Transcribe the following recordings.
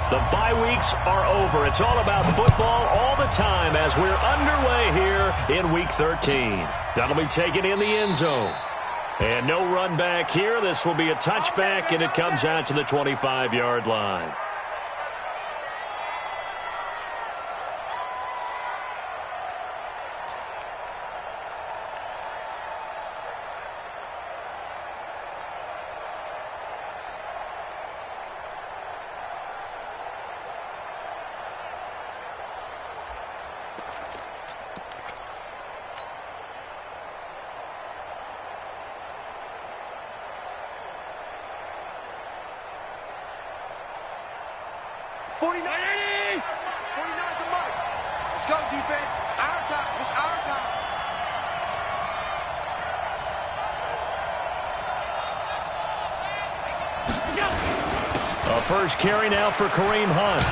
The bye weeks are over. It's all about football all the time as we're underway here in Week 13. That'll be taken in the end zone. And no run back here. This will be a touchback, and it comes out to the 25-yard line. Let's go, defense. Our time. It's our time. A first carry now for Kareem Hunt.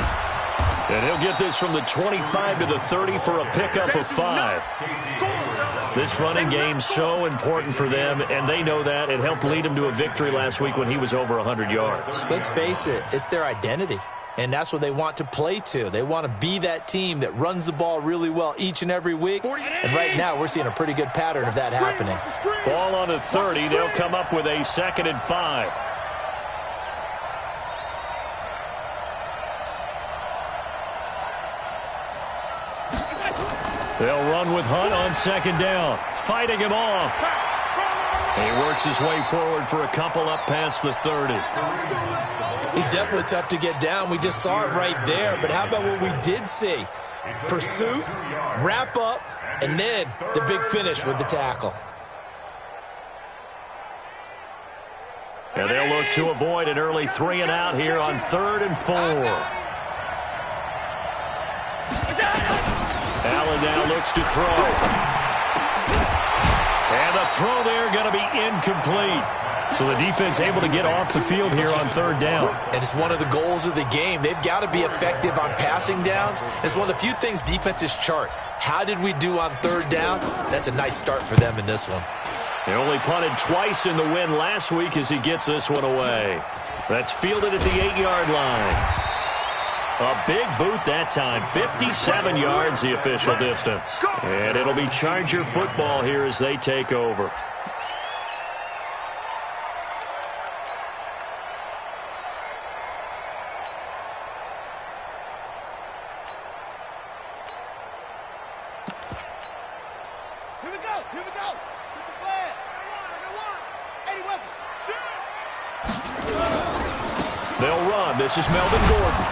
And he'll get this from the 25 to the 30 for a pickup of 5. This running game's so important for them, and they know that. It helped lead them to a victory last week when he was over 100 yards. Let's face it, it's their identity. And that's what they want to play to. They want to be that team that runs the ball really well each and every week. And right now, we're seeing a pretty good pattern of that happening. Ball on the 30. They'll come up with a 2nd and 5. They'll run with Hunt on 2nd down. Fighting him off. He works his way forward for a couple up past the 30. He's definitely tough to get down. We just saw it right there. But how about what we did see? Pursuit, wrap up, and then the big finish with the tackle. And they'll look to avoid an early 3 and out here on 3rd and 4. Allen now looks to throw. And the throw there going to be incomplete. So the defense able to get off the field here on 3rd down. And it's one of the goals of the game. They've got to be effective on passing downs. It's one of the few things defenses chart. How did we do on 3rd down? That's a nice start for them in this one. They only punted twice in the win last week as he gets this one away. That's fielded at the 8-yard line. A big boot that time. 57 yards the official distance. And it'll be Charger football here as they take over. Here we go. Here we go. Get the flag. They want it. They'll run. This is Melvin Gordon.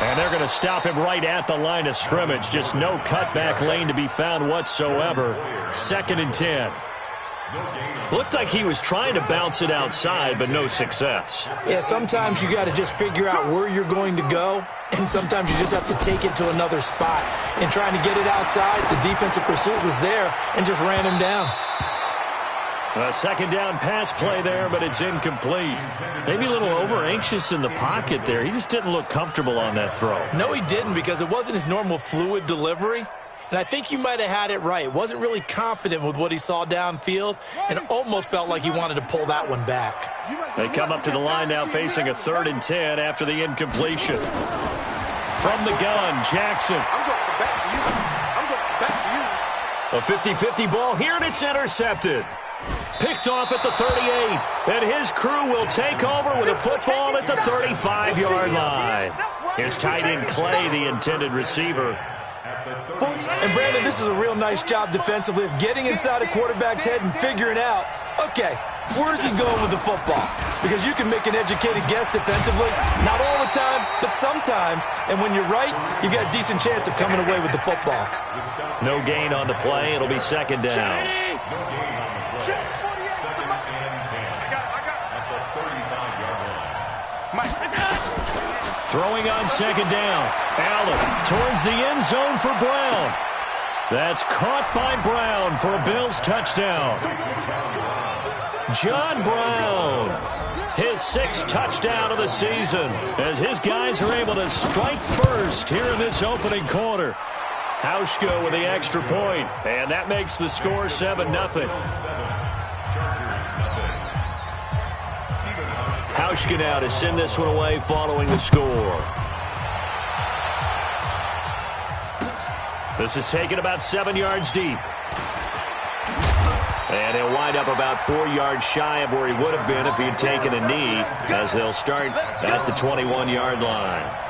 And they're going to stop him right at the line of scrimmage. Just no cutback lane to be found whatsoever. 2nd and 10. Looked like he was trying to bounce it outside, but no success. Yeah, sometimes you got to just figure out where you're going to go, and sometimes you just have to take it to another spot. And trying to get it outside, the defensive pursuit was there and just ran him down. A 2nd down pass play there, but it's incomplete. Maybe a little over-anxious in the pocket there. He just didn't look comfortable on that throw. No, he didn't, because it wasn't his normal fluid delivery. And I think you might have had it right. Wasn't really confident with what he saw downfield and almost felt like he wanted to pull that one back. They come up to the line now facing a 3rd and 10 after the incompletion. From the gun, Jackson. I'm going back to you. I'm going back to you. A 50-50 ball here, and it's intercepted. Picked off at the 38, and his crew will take over with a football at the 35-yard line. His tight end Clay, the intended receiver. And Brandon, this is a real nice job defensively of getting inside a quarterback's head and figuring out, okay, where's he going with the football? Because you can make an educated guess defensively, not all the time, but sometimes. And when you're right, you've got a decent chance of coming away with the football. No gain on the play. It'll be 2nd down. Throwing on 2nd down. Allen towards the end zone for Brown. That's caught by Brown for a Bills touchdown. John Brown, his 6th touchdown of the season, as his guys are able to strike first here in this opening quarter. Hauschka with the extra point, and that makes the score 7-0. Hauschka now to send this one away following the score. This is taken about 7 yards deep. And he'll wind up about 4 yards shy of where he would have been if he had taken a knee, as they'll start at the 21-yard line.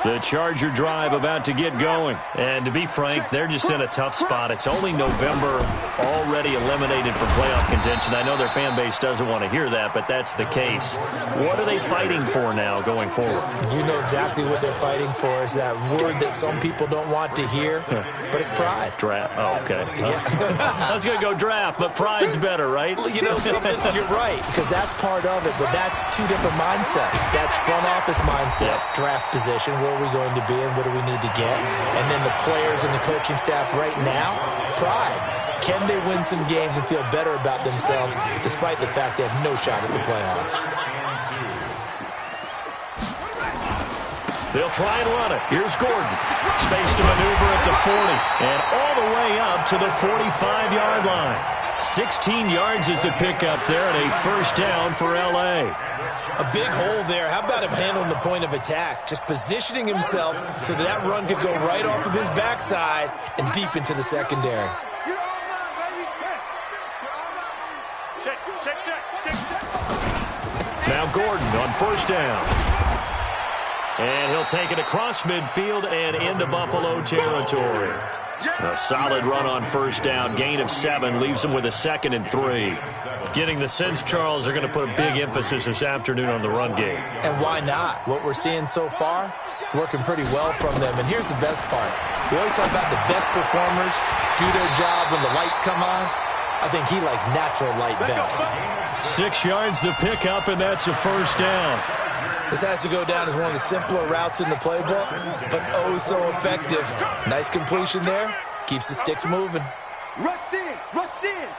The Charger drive about to get going. And to be frank, they're just in a tough spot. It's only November, already eliminated from playoff contention. I know their fan base doesn't want to hear that, but that's the case. What are they fighting for now going forward? You know exactly what they're fighting for. Is that word that some people don't want to hear, but it's pride. Draft. Oh, okay. I was going to go draft, but pride's better, right? You know something? You're right, because that's part of it, but that's two different mindsets. That's front office mindset, draft position, where are we going to be and what do we need to get? And then the players and the coaching staff right now, pride. Can they win some games and feel better about themselves despite the fact they have no shot at the playoffs? They'll try and run it. Here's Gordon. Space to maneuver at the 40 and all the way up to the 45-yard line. 16 yards is the pickup there and a first down for L.A. A big hole there. How about him handling the point of attack? Just positioning himself so that run could go right off of his backside and deep into the secondary. Now Gordon on first down. And he'll take it across midfield and into Buffalo territory. A solid run on first down. Gain of 7 leaves them with a 2nd and 3. Getting the sense, Charles, they're going to put a big emphasis this afternoon on the run game. And why not? What we're seeing so far, it's working pretty well from them. And here's the best part. We always talk about the best performers do their job when the lights come on. I think he likes natural light best. 6 yards the pickup, and that's a first down. This has to go down as one of the simpler routes in the playbook, but oh so effective. Nice completion there. Keeps the sticks moving. Rush in. Rush in.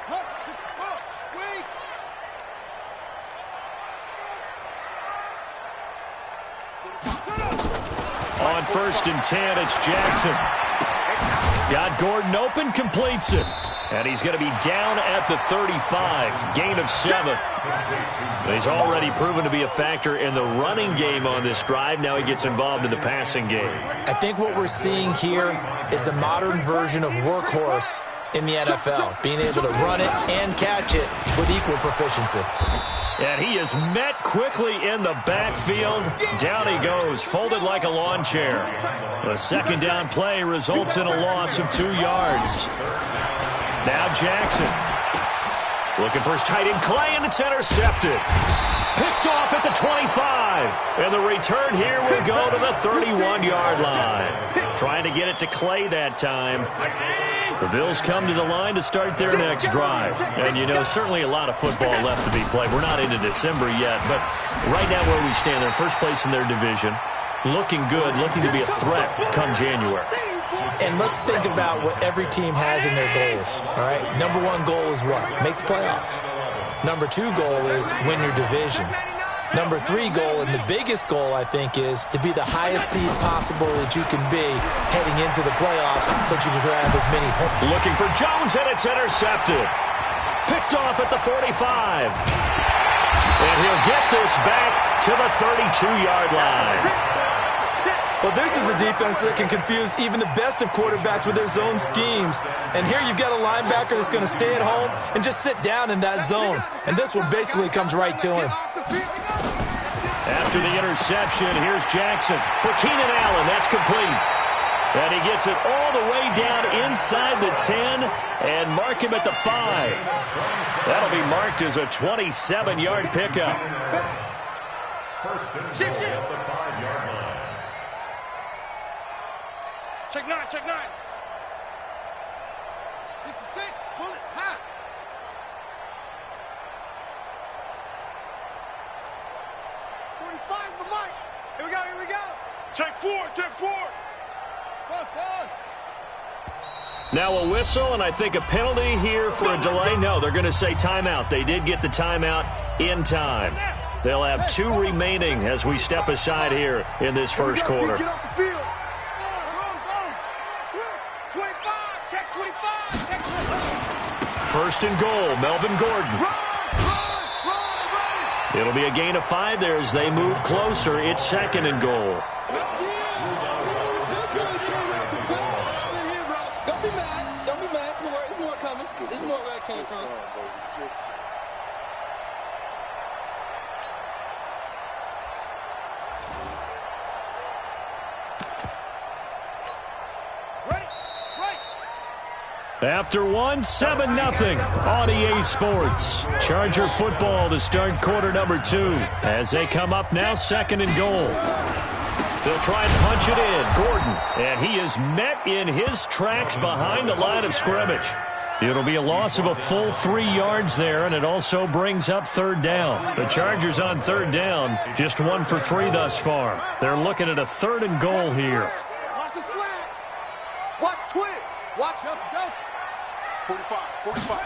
On 1st and 10, it's Jackson. Got Gordon open, completes it. And he's going to be down at the 35. Gain of 7. He's already proven to be a factor in the running game on this drive. Now he gets involved in the passing game. I think what we're seeing here is the modern version of workhorse in the NFL. Being able to run it and catch it with equal proficiency. And he is met quickly in the backfield. Down he goes, folded like a lawn chair. The 2nd down play results in a loss of 2 yards. Now Jackson. Looking for his tight end Clay, and it's intercepted. Picked off at the 25. And the return here will go to the 31-yard line. Trying to get it to Clay that time. The Bills come to the line to start their next drive. And, you know, certainly a lot of football left to be played. We're not into December yet, but right now where we stand, they're first place in their division. Looking good, looking to be a threat come January. And let's think about what every team has in their goals, all right? Number 1 goal is what? Make the playoffs. Number 2 goal is win your division. Number 3 goal, and the biggest goal, I think, is to be the highest seed possible that you can be heading into the playoffs so that you can grab as many home. Looking for Jones, and it's intercepted. Picked off at the 45. And he'll get this back to the 32-yard line. Well, this is a defense that can confuse even the best of quarterbacks with their zone schemes. And here you've got a linebacker that's going to stay at home and just sit down in that zone. And this one basically comes right to him. After the interception, here's Jackson for Keenan Allen. That's complete. And he gets it all the way down inside the 10 and mark him at the 5. That'll be marked as a 27-yard pickup. First and goal at the 5-yard line. Check 9, check 9. 66, pull it, high. 45's the mic. Here we go, here we go. Check 4, check 4. Pause. Now a whistle, and I think a penalty here for a delay. No, they're going to say timeout. They did get the timeout in time. They'll have 2 remaining as we step aside here in this first quarter. Get off the field. Check 25, check 25. First and goal, Melvin Gordon. It'll be a gain of 5 there as they move closer. It's 2nd and goal. After one, 7-0 on EA Sports. Charger football to start quarter number 2 as they come up now 2nd and goal. They'll try and punch it in. Gordon, and he is met in his tracks behind the line of scrimmage. It'll be a loss of a full 3 yards there, and it also brings up 3rd down. The Chargers on 3rd down, just 1 for 3 thus far. They're looking at a 3rd and goal here. Watch the slant. Watch twist. Watch up, go. 45.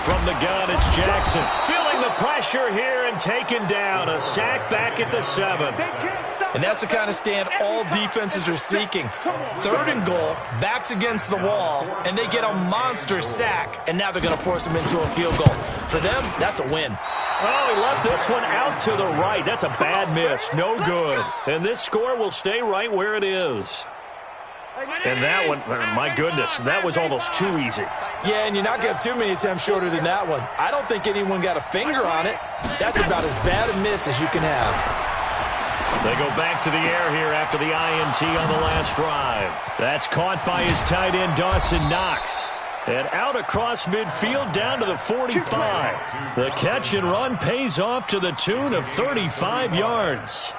From the gun, it's Jackson. Feeling the pressure here and taken down. A sack back at the 7. And that's the kind of stand all defenses are seeking. 3rd and goal, backs against the wall, and they get a monster sack, and now they're going to force them into a field goal. For them, that's a win. Oh, he left this one out to the right. That's a bad miss. No good. And this score will stay right where it is. And that one, my goodness, that was almost too easy. Yeah, and you're not going to have too many attempts shorter than that one. I don't think anyone got a finger on it. That's about as bad a miss as you can have. They go back to the air here after the INT on the last drive. That's caught by his tight end, Dawson Knox. And out across midfield down to the 45. The catch and run pays off to the tune of 35 yards.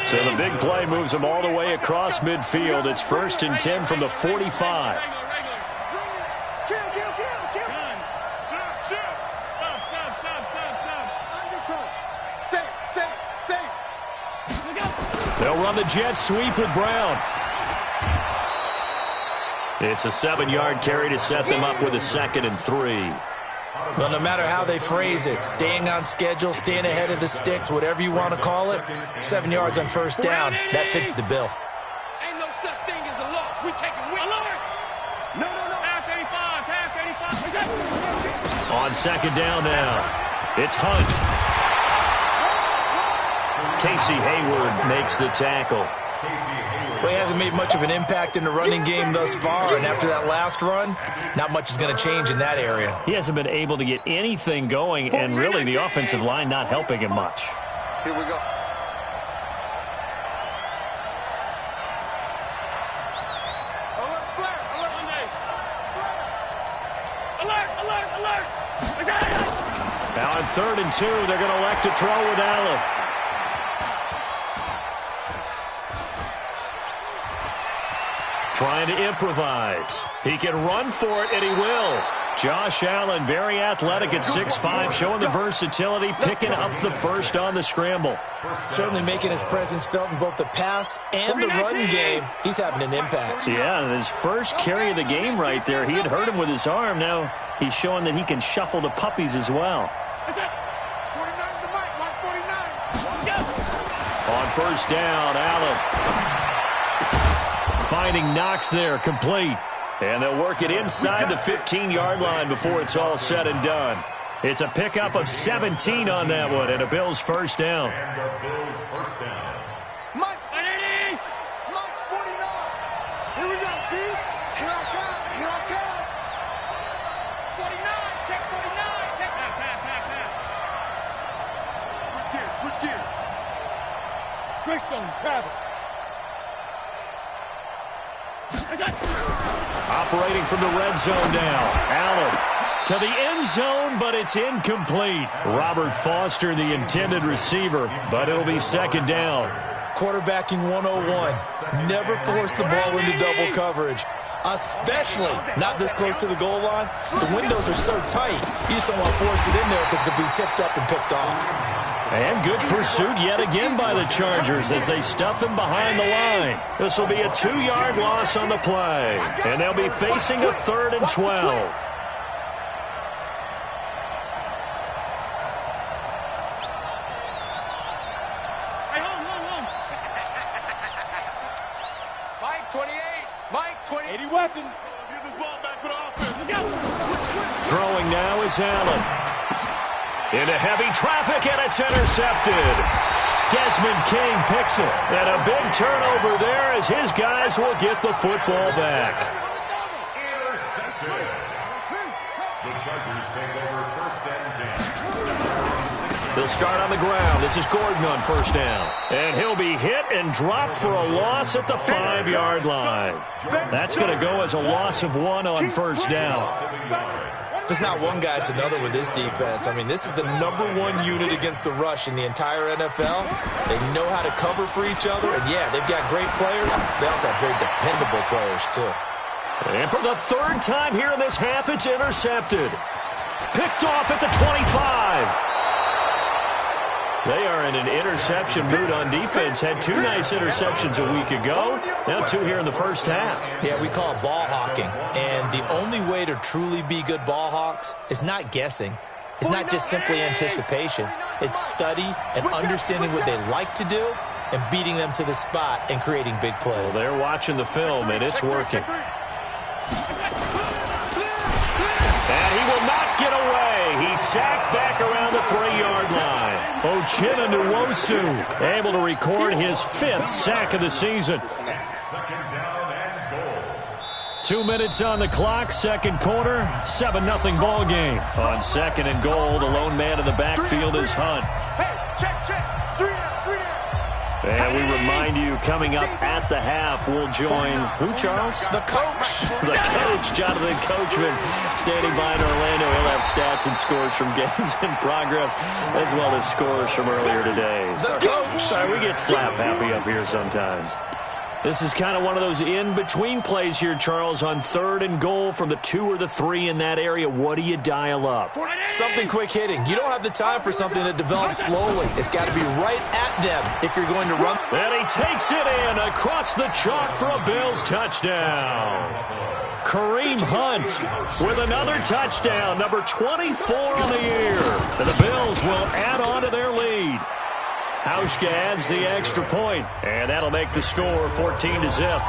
So the big play moves him all the way across midfield. It's 1st and 10 from the 45. They'll run the jet sweep with Brown. It's a 7-yard carry to set them up with a 2nd and 3. Well, no matter how they phrase it, staying on schedule, staying ahead of the sticks, whatever you want to call it, 7 yards on 1st down, that fits the bill. Ain't no such thing as a loss. We take it. Alert! No. Pass 85. On 2nd down now, it's Hunt. Casey Hayward makes the tackle. Well, he hasn't made much of an impact in the running game thus far, and after that last run, not much is going to change in that area. He hasn't been able to get anything going, and really the offensive line not helping him much. Here we go. Alert! Now on 3rd and 2, they're going to elect to throw with Allen. Trying to improvise. He can run for it, and he will. Josh Allen, very athletic at 6'5", showing the versatility, picking up the 1st on the scramble. Certainly making his presence felt in both the pass and the run game. He's having an impact. Yeah, his first carry of the game right there. He had hurt him with his arm. Now he's showing that he can shuffle the puppies as well. 49's the mic, Mark 49. On 1st down, Allen. Finding Knox there, complete. And they'll work it inside the 15-yard line before it's all said and done. It's a pickup of 17 on that one, and a Bills 1st down. Mike's 49. Here we go, D. Here I come. 49, check 49, check. Pass. Switch gears. Greystone, travel. Operating from the red zone now. Allen to the end zone, but it's incomplete. Robert Foster, the intended receiver, but it'll be 2nd down. Quarterbacking 101. Never force the ball into double coverage, especially not this close to the goal line. The windows are so tight, you just don't want to force it in there because it could be tipped up and picked off. And good pursuit yet again by the Chargers as they stuff him behind the line. This will be a 2-yard loss on the play, and they'll be facing a 3rd and 12. Mike 28. Mike 28. 80 weapon. Let's get this ball back for the offense. Let's go. Throwing now is Allen. Into heavy traffic, and it's intercepted. Desmond King picks it. And a big turnover there as his guys will get the football back. Intercepted. The Chargers take over 1st and 10. They'll start on the ground. This is Gordon on first down. And he'll be hit and dropped for a loss at the 5-yard line. That's going to go as a loss of 1 on first down. There's not one guy, it's another with this defense. I mean, this is the #1 unit against the rush in the entire NFL. They know how to cover for each other. And, yeah, they've got great players. They also have very dependable players, too. And for the 3rd time here in this half, it's intercepted. Picked off at the 25. They are in an interception mood on defense. Had 2 nice interceptions a week ago. Now 2 here in the first half. Yeah, we call it ball hawking. And the only way to truly be good ball hawks is not guessing. It's not just simply anticipation. It's study and understanding what they like to do and beating them to the spot and creating big plays. Well, they're watching the film, and it's working. And he will not get away. He's sacked back around the 3-yard line. Uchenna Nwosu able to record his 5th sack of the season. 2 minutes on the clock, second quarter, 7-0 ball game. On 2nd and goal, the lone man in the backfield is Hunt. And we remind you, coming up at the half, we'll join who, Charles? The coach. The coach, Jonathan Coachman, standing by in Orlando. He'll have stats and scores from games in progress, as well as scores from earlier today. The coach. Sorry, we get slap happy up here sometimes. This is kind of one of those in-between plays here, Charles, on 3rd and goal from the 2 or the 3 in that area. What do you dial up? Something quick hitting. You don't have the time for something that develops slowly. It's got to be right at them if you're going to run. And he takes it in across the chalk for a Bills touchdown. Kareem Hunt with another touchdown, number 24 on the year. And the Bills will add on to their lead. Hauschka adds the extra point, and that'll make the score 14-0.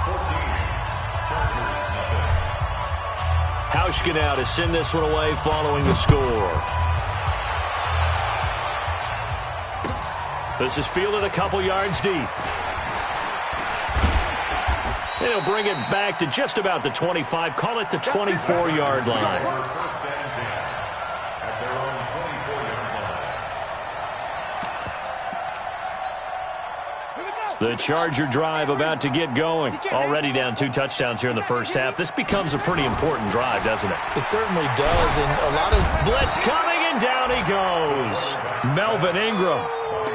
Hauschka now to send this one away following the score. This is fielded a couple yards deep. And he'll bring it back to just about the 25, call it the 24-yard line. The Charger drive about to get going. Already down 2 touchdowns here in the first half. This becomes a pretty important drive, doesn't it? It certainly does, and a lot of blitz coming, and down he goes. Melvin Ingram.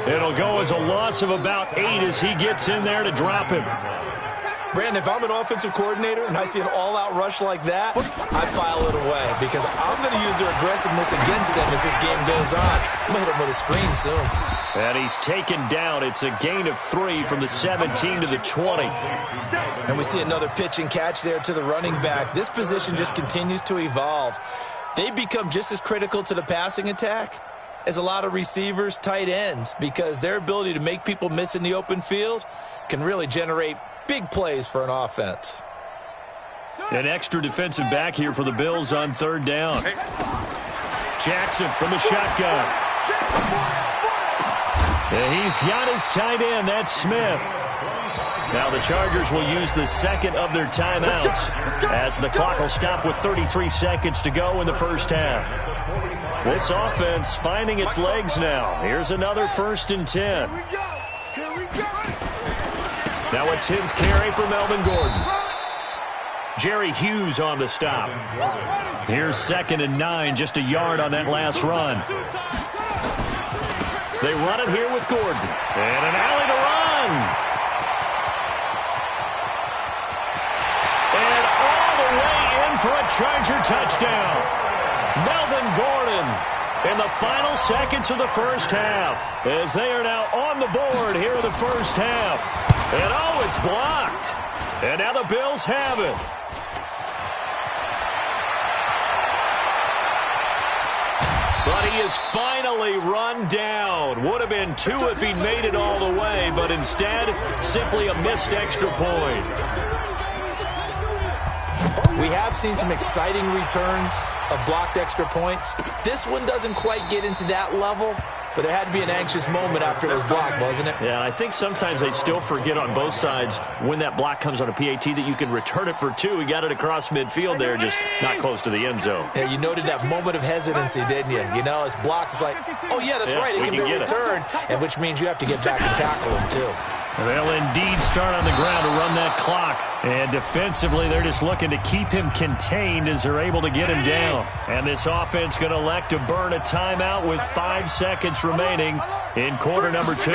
It'll go as a loss of about 8 as he gets in there to drop him. Brandon, if I'm an offensive coordinator and I see an all-out rush like that, I file it away because I'm going to use their aggressiveness against them as this game goes on. I'm going to hit them with a screen soon. And he's taken down. It's a gain of 3 from the 17 to the 20. And we see another pitch and catch there to the running back. This position just continues to evolve. They become just as critical to the passing attack as a lot of receivers, tight ends, because their ability to make people miss in the open field can really generate big plays for an offense. An extra defensive back here for the Bills on 3rd down. Jackson from the shotgun. And he's got his tight end. That's Smith. Now the Chargers will use the 2nd of their timeouts as the clock will stop with 33 seconds to go in the first half. This offense finding its legs now. Here's another 1st and 10. Now a 10th carry for Melvin Gordon. Jerry Hughes on the stop. Here's 2nd and 9, just a yard on that last run. They run it here with Gordon. And an alley to run. And all the way in for a Charger touchdown. Melvin Gordon in the final seconds of the first half as they are now on the board here in the first half. And oh, it's blocked. And now the Bills have it. But he is finally run down. Would have been 2 if he'd made it all the way, but instead, simply a missed extra point. We have seen some exciting returns of blocked extra points. This one doesn't quite get into that level, but there had to be an anxious moment after it was blocked, wasn't it? Yeah, I think sometimes they still forget on both sides when that block comes on a PAT that you can return it for 2. He got it across midfield there, just not close to the end zone. Yeah, you noted that moment of hesitancy, didn't you? You know, it's blocked. It's like, oh, yeah, that's right. It can be returned, and which means you have to get back and tackle him, too. They'll indeed start on the ground to run that clock. And defensively, they're just looking to keep him contained as they're able to get him down. And this offense going to elect to burn a timeout with 5 seconds remaining in quarter number 2.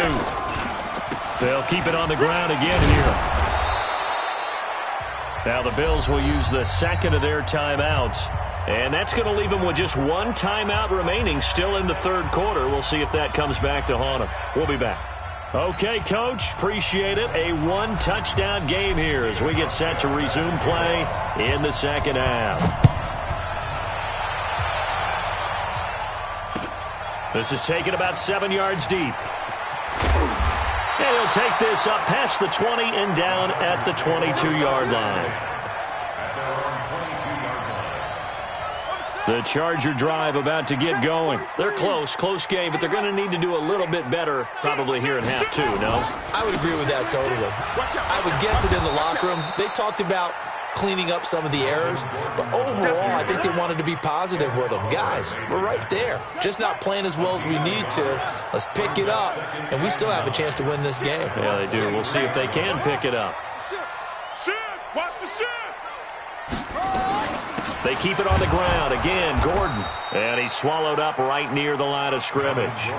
They'll keep it on the ground again here. Now the Bills will use the second of their timeouts. And that's going to leave them with just 1 timeout remaining still in the third quarter. We'll see if that comes back to haunt them. We'll be back. Okay, Coach, appreciate it. A 1-touchdown game here as we get set to resume play in the second half. This is taken about 7 yards deep. And he'll take this up past the 20 and down at the 22-yard line. The Charger drive about to get going. They're close game, but they're going to need to do a little bit better probably here in half 2, no? I would agree with that totally. I would guess it in the locker room. They talked about cleaning up some of the errors, but overall, I think they wanted to be positive with them. Guys, we're right there. Just not playing as well as we need to. Let's pick it up, and we still have a chance to win this game. Yeah, they do. We'll see if they can pick it up. Watch the shift. They keep it on the ground. Again, Gordon. And he's swallowed up right near the line of scrimmage.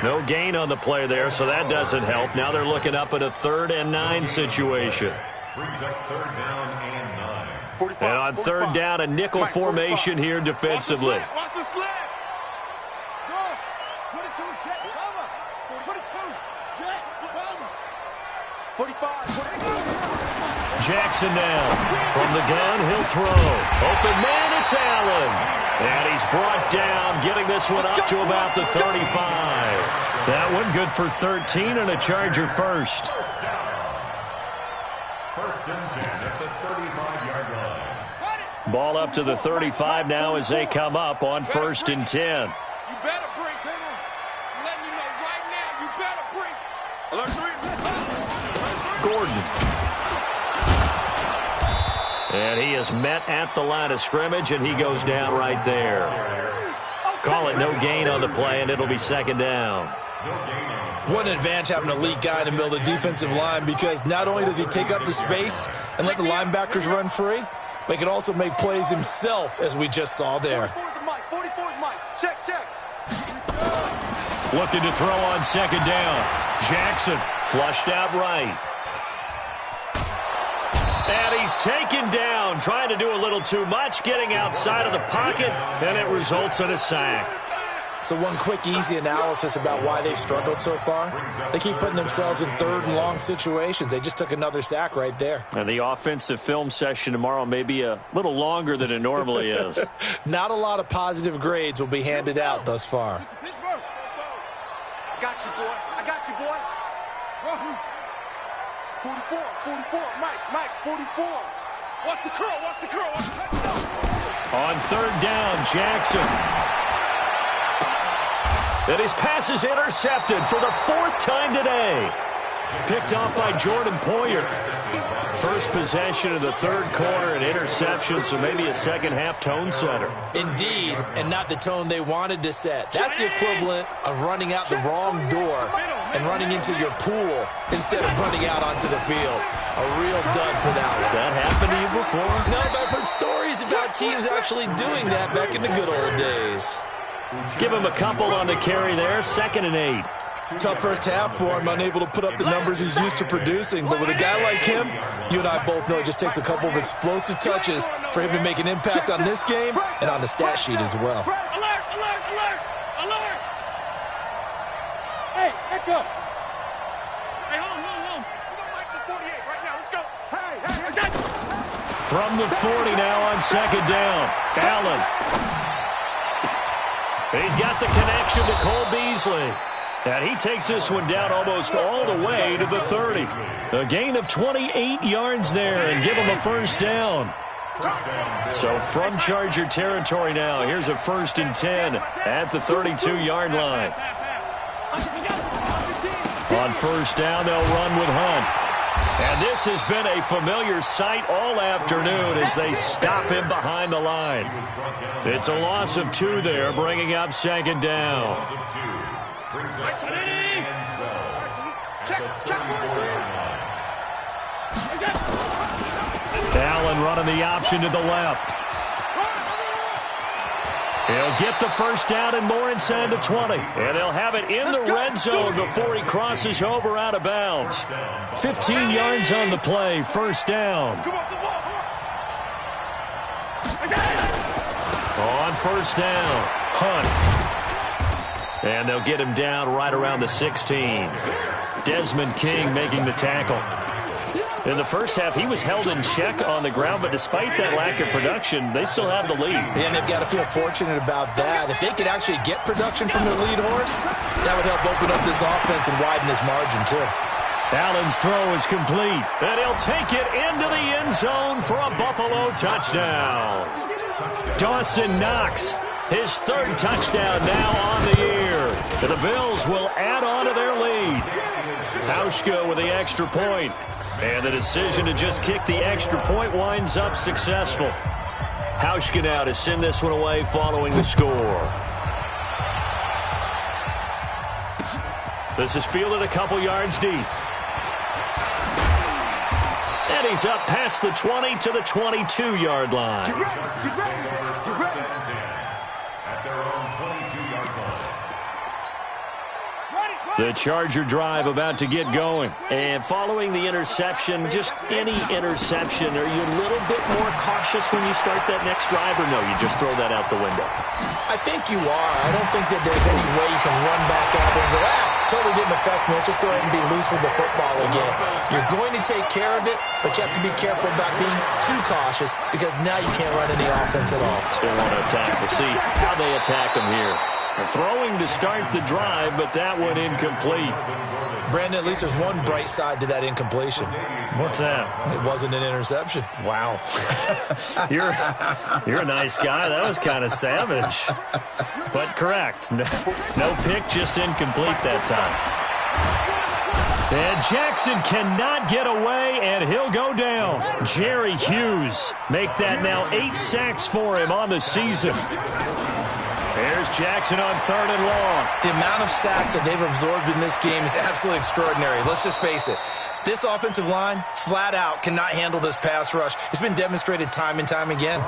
No gain on the play there, so that doesn't help. Now they're looking up at a 3rd and 9 situation. And on 3rd down, a nickel formation here defensively. Watch the slant. 22, jet, cover. 22, jet, cover. 45. Jackson now. From the gun, he'll throw. Open man, it's Allen. And he's brought down, getting this one up to about the 35. That one good for 13 and a Charger first. First and 10 at the 35-yard line. Ball up to the 35 now as they come up on 1st and 10. You better break. Hang on. I'm letting you know right now, you better break. Alert 3. Gordon. And he is met at the line of scrimmage, and he goes down right there. Call it no gain on the play, and it'll be 2nd down. What an advantage having an elite guy in the middle of the defensive line, because not only does he take up the space and let the linebackers run free, but he can also make plays himself, as we just saw there. 44's Mike. Check. Looking to throw on 2nd down. Jackson flushed out right. And he's taken down, trying to do a little too much, getting outside of the pocket, and it results in a sack. So one quick, easy analysis about why they've struggled so far. They keep putting themselves in 3rd and long situations. They just took another sack right there. And the offensive film session tomorrow may be a little longer than it normally is. Not a lot of positive grades will be handed out thus far. I got you, boy. 44, Mike, 44. Watch the curl. On 3rd down, Jackson. And his pass is intercepted for the 4th time today. Picked off by Jordan Poyer. First possession of the 3rd quarter, an interception, so maybe a second-half tone setter. Indeed, and not the tone they wanted to set. That's the equivalent of running out the wrong door and running into your pool instead of running out onto the field. A real dud for that one. Has that happened to you before? No, but I've heard stories about teams actually doing that back in the good old days. Give him a couple on the carry there, 2nd and 8. Tough first half for him, unable to put up the numbers he's used to producing. But with a guy like him, you and I both know it just takes a couple of explosive touches for him to make an impact on this game and on the stat sheet as well. Alert! Hey, echo. Hey, hold on. We're going to Mike the 48 right now. Let's go. Hey, I got you. From the 40 now on 2nd down. Allen. He's got the connection to Cole Beasley. And he takes this one down almost all the way to the 30. A gain of 28 yards there and give him a 1st down. So from Charger territory now, here's a 1st and 10 at the 32-yard line. On 1st down, they'll run with Hunt. And this has been a familiar sight all afternoon as they stop him behind the line. It's a loss of 2 there, bringing up 2nd down. Allen running the option to the left. He'll get the 1st down and more inside the 20. And they'll have it in the red zone before he crosses over out of bounds. 15 yards on the play, 1st down. On 1st down, Hunt. And they'll get him down right around the 16. Desmond King making the tackle. In the first half, he was held in check on the ground, but despite that lack of production, they still have the lead. And they've got to feel fortunate about that. If they could actually get production from their lead horse, that would help open up this offense and widen this margin, too. Allen's throw is complete, and he'll take it into the end zone for a Buffalo touchdown. Dawson Knox, his 3rd touchdown now on the year. And the Bills will add on to their lead. Hauschka with the extra point. And the decision to just kick the extra point winds up successful. Hauschka now to send this one away following the score. This is fielded a couple yards deep. And he's up past the 20 to the 22-yard line. At their own 22-yard line. The Charger drive about to get going. And following the interception, just any interception, are you a little bit more cautious when you start that next drive, or no, you just throw that out the window? I think you are. I don't think that there's any way you can run back out there and go, totally didn't affect me. Let's just go ahead and be loose with the football again. You're going to take care of it, but you have to be careful about being too cautious because now you can't run any offense at all. Still want to attack. We'll see how they attack them here. They're throwing to start the drive, but that one incomplete. Brandon, at least there's one bright side to that incompletion. What's that? It wasn't an interception. Wow. You're a nice guy. That was kind of savage. But correct. No pick, just incomplete that time. And Jackson cannot get away, and he'll go down. Jerry Hughes make that now 8 sacks for him on the season. There's Jackson on 3rd and long. The amount of sacks that they've absorbed in this game is absolutely extraordinary. Let's just face it. This offensive line, flat out, cannot handle this pass rush. It's been demonstrated time and time again.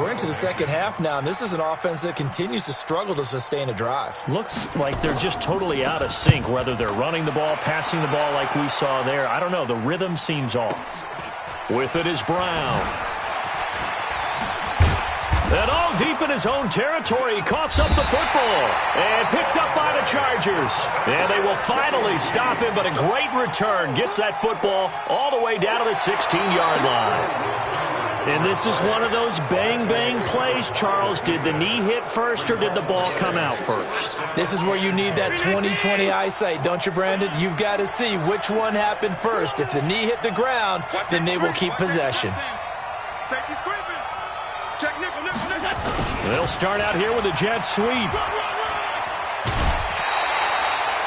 We're into the second half now, and this is an offense that continues to struggle to sustain a drive. Looks like they're just totally out of sync, whether they're running the ball, passing the ball like we saw there. I don't know. The rhythm seems off. With it is Brown. And all deep in his own territory, he coughs up the football. And picked up by the Chargers. And they will finally stop him, but a great return gets that football all the way down to the 16-yard line. And this is one of those bang-bang plays, Charles. Did the knee hit first or did the ball come out first? This is where you need that 20/20 eyesight, don't you, Brandon? You've got to see which one happened first. If the knee hit the ground, then they will keep possession. They'll start out here with a jet sweep.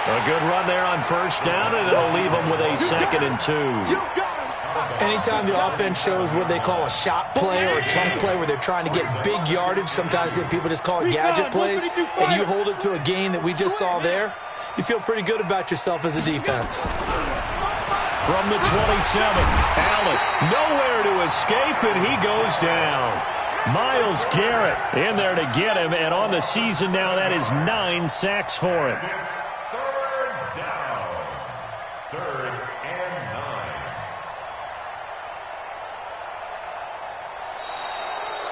A good run there on 1st down, and it'll leave them with a 2nd and 2. Anytime the offense shows what they call a shot play or a chunk play where they're trying to get big yardage, sometimes people just call it gadget plays, and you hold it to a gain that we just saw there, you feel pretty good about yourself as a defense. From the 27, Allen nowhere to escape, and he goes down. Myles Garrett in there to get him, and on the season now, that is 9 sacks for him. 3rd down. 3rd and 9.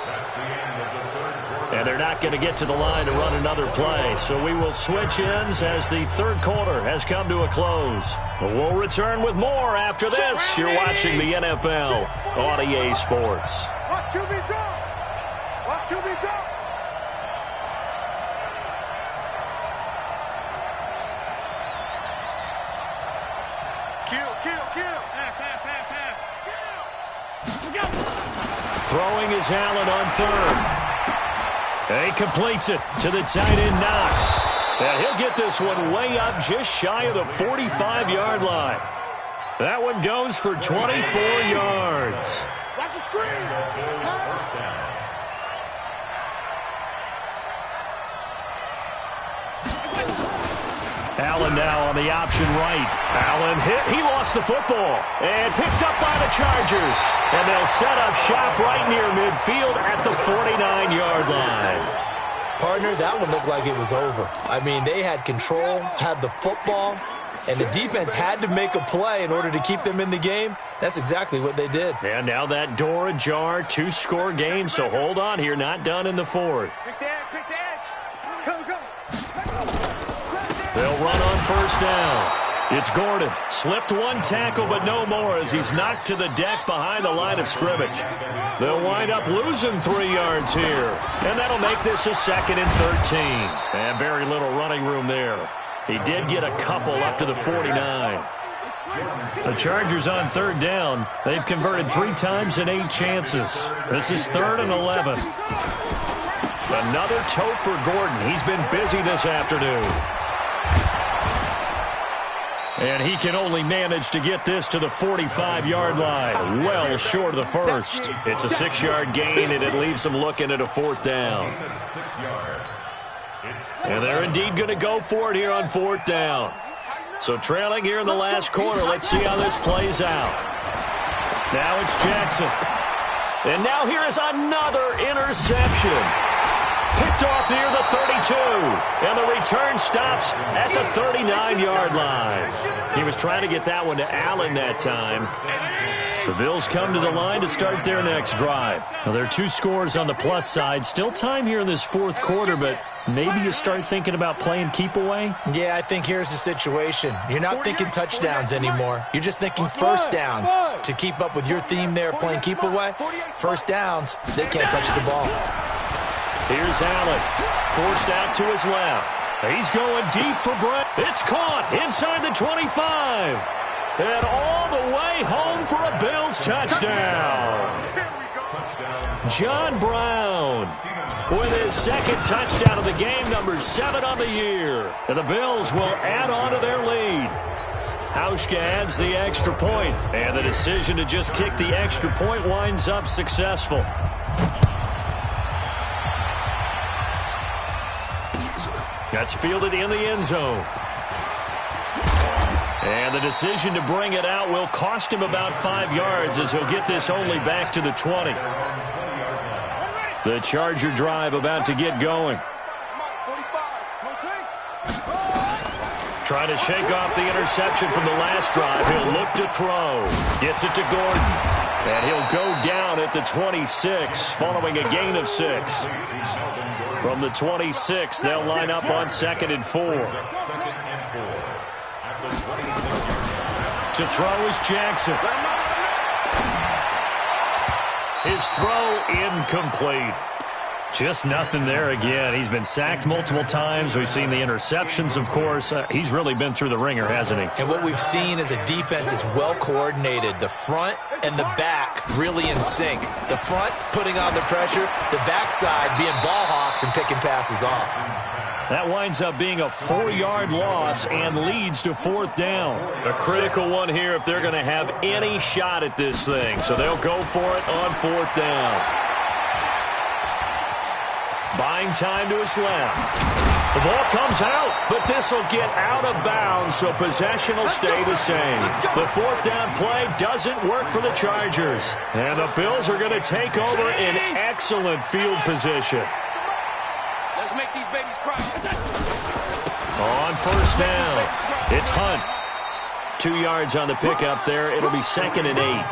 That's the end of the 3rd quarter. And they're not going to get to the line to run another play, so we will switch ends as the 3rd quarter has come to a close. We'll return with more after this. You're watching the NFL on EA Sports. Watch QB drop. Watch QB drop. Kill. Pass. Kill. Throwing is Allen on third. And he completes it to the tight end, Knox. And he'll get this one way up just shy of the 45-yard line. That one goes for 24 yards. Watch the screen. First down. Allen now on the option right. Allen hit. He lost the football. And picked up by the Chargers. And they'll set up shop right near midfield at the 49-yard line. Partner, that one looked like it was over. I mean, they had control, had the football, and the defense had to make a play in order to keep them in the game. That's exactly what they did. And now that door ajar, 2-score game, so hold on here, not done in the fourth. Quick the edge. Go. They'll run on first down. It's Gordon. Slipped one tackle, but no more as he's knocked to the deck behind the line of scrimmage. They'll wind up losing 3 yards here. And that'll make this a 2nd and 13. And very little running room there. He did get a couple up to the 49. The Chargers on third down. They've converted 3 times in 8 chances. This is 3rd and 11. Another tote for Gordon. He's been busy this afternoon. And he can only manage to get this to the 45-yard line, well short of the first. It's a 6-yard gain, and it leaves them looking at a 4th down. And they're indeed going to go for it here on 4th down. So trailing here in the last quarter, let's see how this plays out. Now it's Jackson. And now here is another interception. Picked off near the 32, and the return stops at the 39-yard line. He was trying to get that one to Allen that time. The Bills come to the line to start their next drive. Now, there are 2 scores on the plus side. Still time here in this 4th quarter, but maybe you start thinking about playing keep away? Yeah, I think here's the situation. You're not thinking touchdowns anymore. You're just thinking first downs. To keep up with your theme there, playing keep away, first downs, they can't touch the ball. Here's Allen, forced out to his left. He's going deep for Brett. It's caught inside the 25. And all the way home for a Bills touchdown. John Brown with his 2nd touchdown of the game, number 7 on the year. And the Bills will add on to their lead. Hauschka adds the extra point, and the decision to just kick the extra point winds up successful. That's fielded in the end zone. And the decision to bring it out will cost him about 5 yards as he'll get this only back to the 20. The Charger drive about to get going. Trying to shake off the interception from the last drive. He'll look to throw. Gets it to Gordon. And he'll go down at the 26 following a gain of 6. From the 26, they'll line up on 2nd and 4. To throw is Jackson. His throw incomplete. Just nothing there again. He's been sacked multiple times. We've seen the interceptions, of course. He's really been through the ringer, hasn't he? And what we've seen is a defense is well coordinated. The front and the back really in sync. The front putting on the pressure, the backside being ball hawks and picking passes off. That winds up being a 4-yard loss and leads to 4th down. A critical one here if they're going to have any shot at this thing. So they'll go for it on 4th down. Buying time to his left. The ball comes out, but this will get out of bounds, so possession will stay the same. The 4th down play doesn't work for the Chargers. And the Bills are going to take over in excellent field position. Let's make these babies cry. On first down, it's Hunt. 2 yards on the pickup there. It'll be 2nd and 8.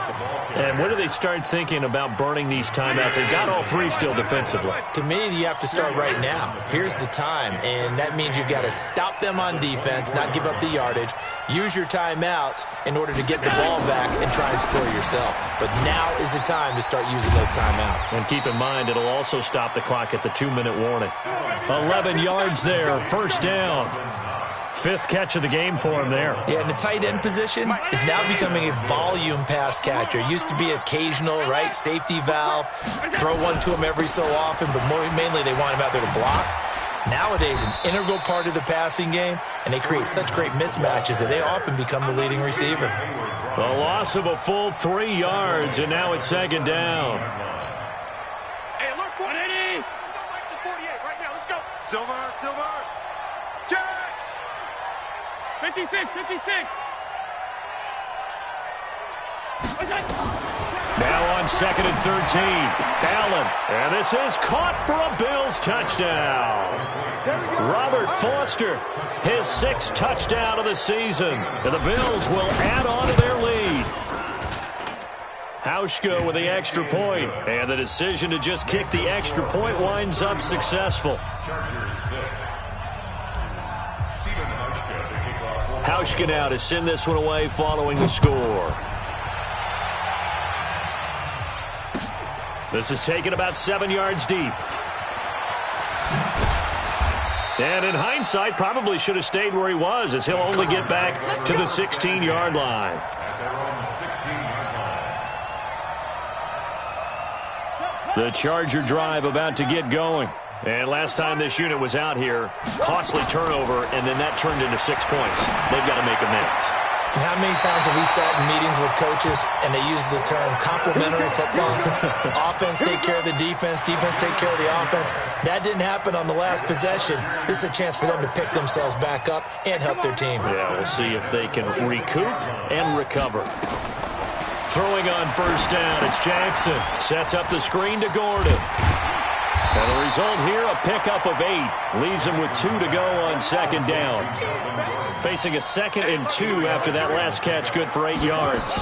And when do they start thinking about burning these timeouts? They've got all 3 still defensively. To me, you have to start right now. Here's the time, and that means you've got to stop them on defense, not give up the yardage, use your timeouts in order to get the ball back and try and score yourself. But now is the time to start using those timeouts. And keep in mind, it'll also stop the clock at the 2-minute warning. 11 yards there, first down. Fifth catch of the game for him there. Yeah, and the tight end position is now becoming a volume pass catcher. Used to be occasional, right, safety valve, throw one to him every so often, but mainly they want him out there to block. Nowadays, an integral part of the passing game, and they create such great mismatches that they often become the leading receiver. A loss of a full 3 yards, and now it's second down. Hey, alert 180. 48 right now. Let's go. Silver. Check. 56. Now on second and 13. Allen. And this is caught for a Bills touchdown. Robert Foster, his 6th touchdown of the season. And the Bills will add on to their lead. Hauschka with the extra point. And the decision to just kick the extra point winds up successful. Hauschka now to send this one away following the score. This is taken about 7 yards deep. And in hindsight, probably should have stayed where he was, as he'll only get back to the 16-yard line. The Charger drive about to get going. And last time this unit was out here, costly turnover, and then that turned into 6 points. They've got to make amends. And how many times have we sat in meetings with coaches and they use the term complementary football? Offense take care of the defense, defense take care of the offense. That didn't happen on the last possession. This is a chance for them to pick themselves back up and help their team. Yeah, we'll see if they can recoup and recover. Throwing on first down, it's Jackson. Sets up the screen to Gordon. And the result here, a pickup of 8. Leaves him with 2 to go on second down. Facing a 2nd and 2 after that last catch, good for 8 yards.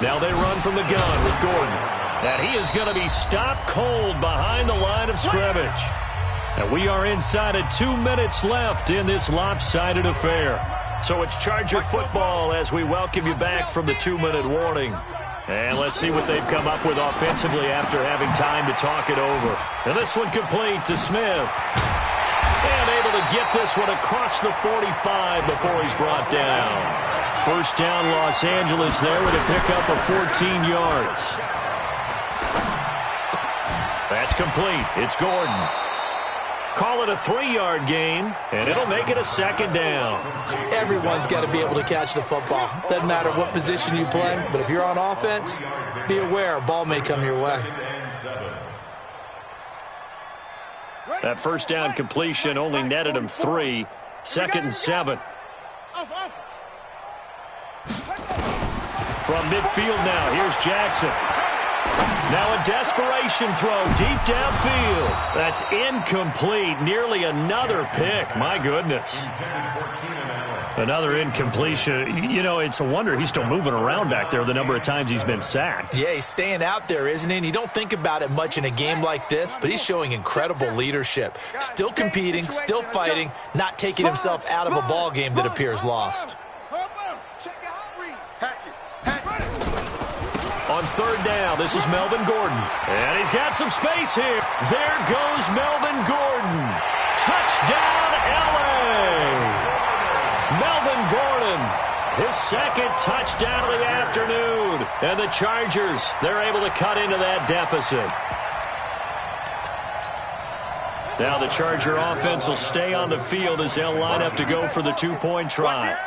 Now they run from the gun with Gordon. And he is going to be stopped cold behind the line of scrimmage. And we are inside of 2 minutes left in this lopsided affair. So it's Charger football as we welcome you back from the 2-minute warning. And let's see what they've come up with offensively after having time to talk it over. And this one complete to Smith. And able to get this one across the 45 before he's brought down. First down, Los Angeles there with a pickup of 14 yards. That's complete. It's Gordon. Call it a 3-yard gain, and it'll make it a second down. Everyone's got to be able to catch the football. Doesn't matter what position you play, but if you're on offense, be aware a ball may come your way. That first down completion only netted him 3. 2nd and 7. From midfield now, here's Jackson. Now a desperation throw deep downfield. That's incomplete. Nearly another pick. My goodness. Another incompletion. You know, it's a wonder he's still moving around back there the number of times he's been sacked. Yeah, he's staying out there, isn't he? And you don't think about it much in a game like this, but he's showing incredible leadership. Still competing, still fighting, not taking himself out of a ball game that appears lost. On third down, this is Melvin Gordon. And he's got some space here. There goes Melvin Gordon. Touchdown, L.A. Melvin Gordon, his 2nd touchdown of the afternoon. And the Chargers, they're able to cut into that deficit. Now the Charger offense will stay on the field as they'll line up to go for the 2-point try.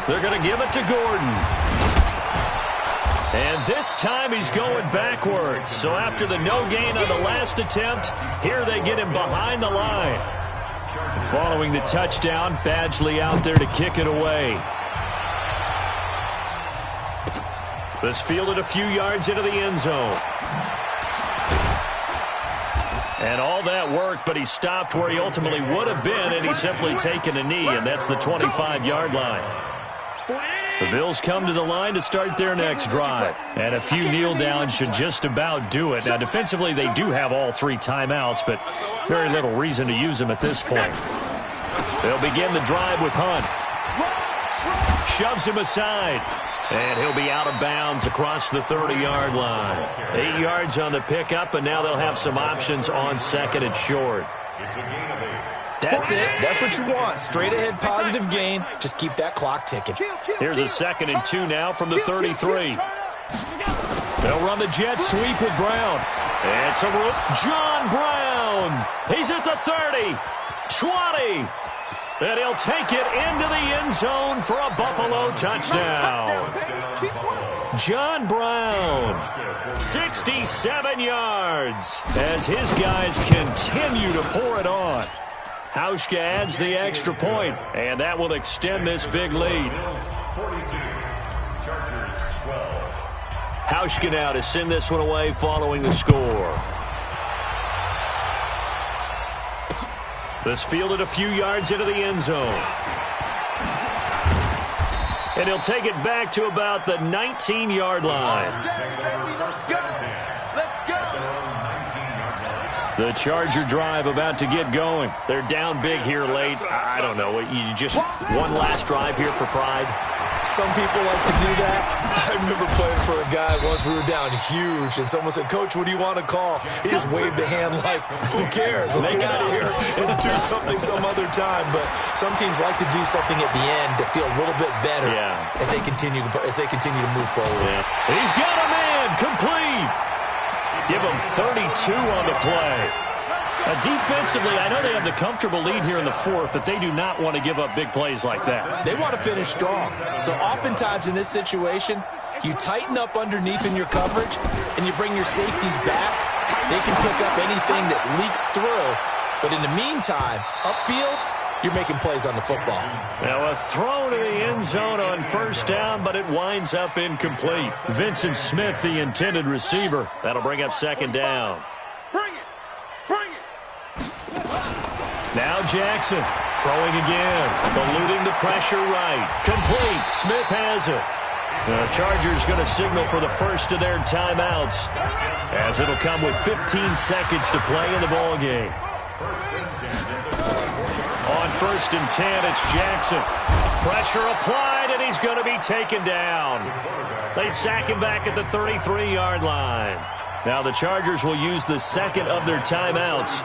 They're going to give it to Gordon. And this time he's going backwards. So after the no gain on the last attempt, here they get him behind the line. Following the touchdown, Badgley out there to kick it away. This fielded a few yards into the end zone. And all that work, but he stopped where he ultimately would have been, and he's simply taken a knee, and that's the 25-yard line. The Bills come to the line to start their next drive. And a few kneel downs should just about do it. Now, defensively, they do have all 3 timeouts, but very little reason to use them at this point. They'll begin the drive with Hunt. Shoves him aside. And he'll be out of bounds across the 30-yard line. 8 yards on the pickup, and now they'll have some options on 2nd and short. That's it. That's what you want. Straight ahead positive gain. Just keep that clock ticking. Here's a 2nd and 2 now from the 33. They'll run the jet sweep with Brown. It's a John Brown. He's at the 30, 20. And he'll take it into the end zone for a Buffalo touchdown. John Brown, 67 yards as his guys continue to pour it on. Hauschka adds the extra point, and that will extend this big lead. Hauschka now to send this one away following the score. This fielded a few yards into the end zone. And he'll take it back to about the 19-yard line. The Charger drive about to get going. They're down big here late. I don't know. You just one last drive here for pride. Some people like to do that. I remember playing for a guy once. We were down huge, and someone said, "Coach, what do you want to call?" He just waved a hand like, "Who cares? Let's get out of here and do something some other time." But some teams like to do something at the end to feel a little bit better as they continue to move forward. Yeah. He's got a man complete. Give him 32 on the play. Defensively, I know they have the comfortable lead here in the 4th, but they do not want to give up big plays like that. They want to finish strong. So oftentimes in this situation, you tighten up underneath in your coverage, and you bring your safeties back. They can pick up anything that leaks through. But in the meantime, upfield, you're making plays on the football. Now a throw to the end zone on 1st down, but it winds up incomplete. Vincent Smith, the intended receiver. That'll bring up 2nd down. Now Jackson throwing again, eluding the pressure right. Complete. Smith has it. The Chargers going to signal for the first of their timeouts, as it'll come with 15 seconds to play in the ball game. On 1st and 10, it's Jackson. Pressure applied, and he's going to be taken down. They sack him back at the 33-yard line. Now the Chargers will use the 2nd of their timeouts,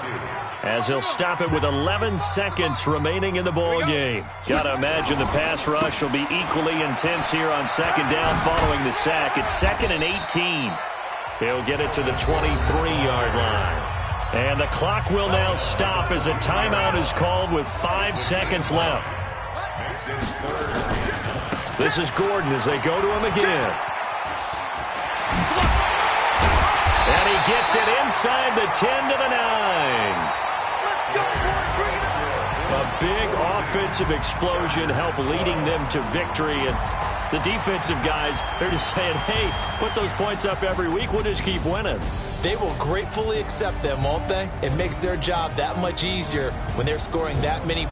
as he'll stop it with 11 seconds remaining in the ball game. Got to imagine the pass rush will be equally intense here on 2nd down following the sack. It's 2nd and 18. He'll get it to the 23-yard line. And the clock will now stop as a timeout is called with 5 seconds left. This is Gordon as they go to him again. And he gets it inside the 10 to the 9. A big offensive explosion helped leading them to victory. And the defensive guys, they're just saying, hey, put those points up every week. We'll just keep winning. They will gratefully accept them, won't they? It makes their job that much easier when they're scoring that many